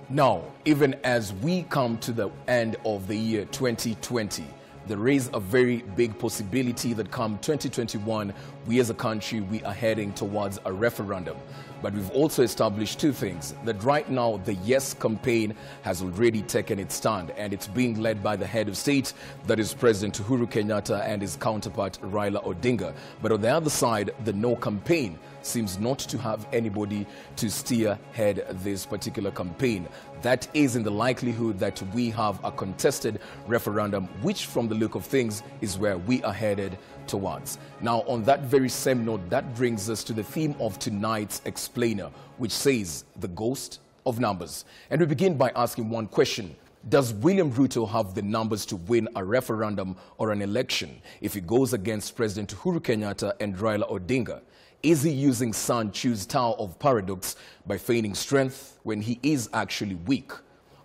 Now, even as we come to the end of the year 2020, there is a very big possibility that come 2021, we as a country, we are heading towards a referendum. But we've also established two things, that right now the Yes campaign has already taken its stand, and it's being led by the head of state, that is President Uhuru Kenyatta, and his counterpart Raila Odinga. But on the other side, the No campaign seems not to have anybody to steer head this particular campaign. That is in the likelihood that we have a contested referendum, which from the look of things is where we are headed towards. Now, on that very same note, that brings us to the theme of tonight's explainer, which says the ghost of numbers. And we begin by asking one question. Does William Ruto have the numbers to win a referendum or an election if he goes against President Uhuru Kenyatta and Raila Odinga? Is he using Sanchu's Tower of Paradox by feigning strength when he is actually weak?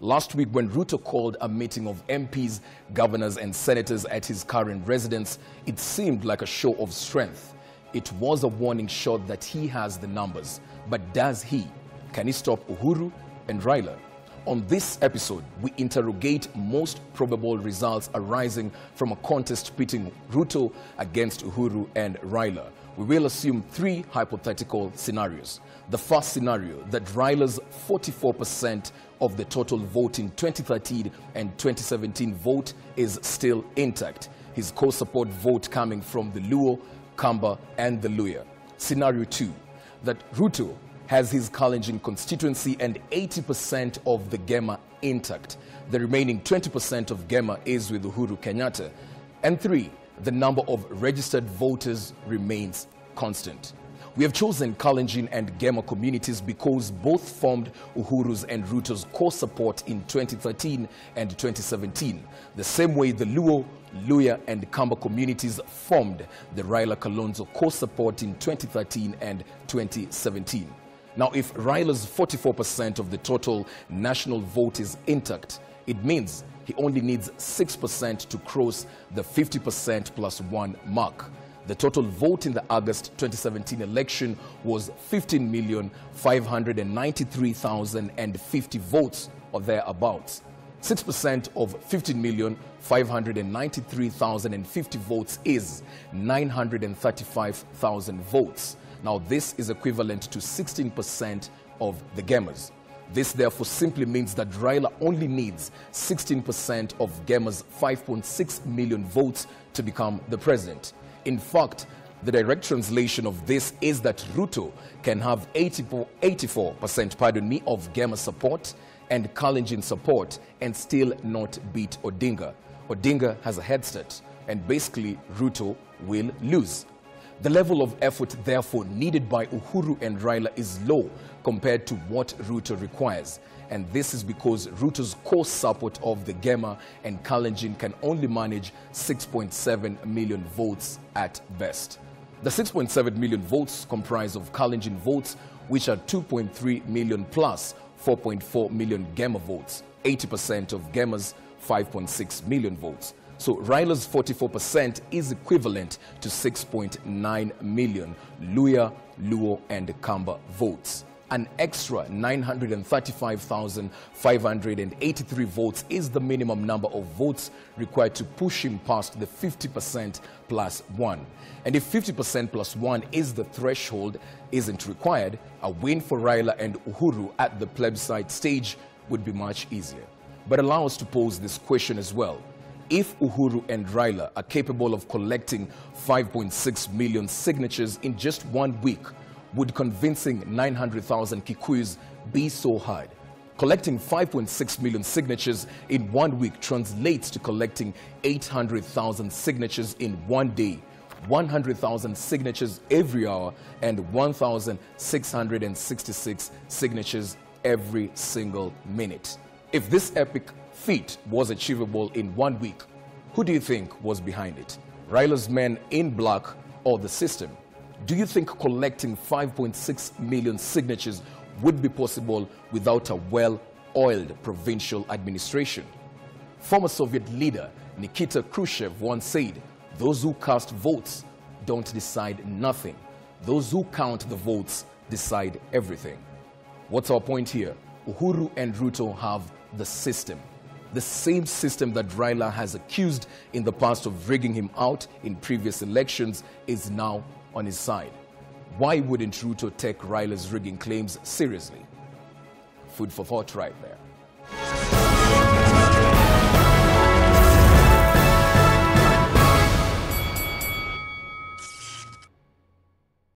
Last week, when Ruto called a meeting of MPs, governors and senators at his current residence, it seemed like a show of strength. It was a warning shot that he has the numbers. But does he? Can he stop Uhuru and Raila? On this episode, we interrogate most probable results arising from a contest pitting Ruto against Uhuru and Raila. We will assume three hypothetical scenarios. The first scenario, that Raila's 44% of the total vote in 2013 and 2017 vote is still intact. His co-support vote coming from the Luo, Kamba and the Luya. Scenario 2, that Ruto has his Kalenjin constituency and 80% of the Gema intact. The remaining 20% of Gema is with Uhuru Kenyatta. And 3, the number of registered voters remains constant. We have chosen Kalenjin and Gema communities because both formed Uhuru's and Ruto's co-support in 2013 and 2017, the same way the Luo, Luya and Kamba communities formed the Raila Kalonzo co-support in 2013 and 2017. Now, if Raila's 44% of the total national vote is intact, it means he only needs 6% to cross the 50% plus 1 mark. The total vote in the August 2017 election was 15,593,050 votes or thereabouts. 6% of 15,593,050 votes is 935,000 votes. Now, this is equivalent to 16% of the Gemas. This therefore simply means that Raila only needs 16% of Gema's 5.6 million votes to become the president. In fact, the direct translation of this is that Ruto can have 84% of Gema support and Kalenjin support and still not beat Odinga. Odinga has a head start, and basically Ruto will lose. The level of effort, therefore, needed by Uhuru and Raila is low compared to what Ruto requires. And this is because Ruto's core support of the Gema and Kalenjin can only manage 6.7 million votes at best. The 6.7 million votes comprise of Kalenjin votes, which are 2.3 million plus 4.4 million Gema votes, 80% of Gema's 5.6 million votes. So Raila's 44% is equivalent to 6.9 million Luya, Luo and Kamba votes. An extra 935,583 votes is the minimum number of votes required to push him past the 50% plus 1. And if 50% plus 1 is the threshold isn't required, a win for Raila and Uhuru at the plebiscite stage would be much easier. But allow us to pose this question as well. If Uhuru and Raila are capable of collecting 5.6 million signatures in just 1 week, would convincing 900,000 Kikuyus be so hard? Collecting 5.6 million signatures in 1 week translates to collecting 800,000 signatures in 1 day, 100,000 signatures every hour, and 1,666 signatures every single minute. If this epic feat was achievable in 1 week, who do you think was behind it? Raila's men in black or the system? Do you think collecting 5.6 million signatures would be possible without a well-oiled provincial administration? Former Soviet leader Nikita Khrushchev once said, "Those who cast votes don't decide nothing. Those who count the votes decide everything." What's our point here? Uhuru and Ruto have the system. The same system that Raila has accused in the past of rigging him out in previous elections is now on his side. Why wouldn't Ruto take Raila's rigging claims seriously? Food for thought right there.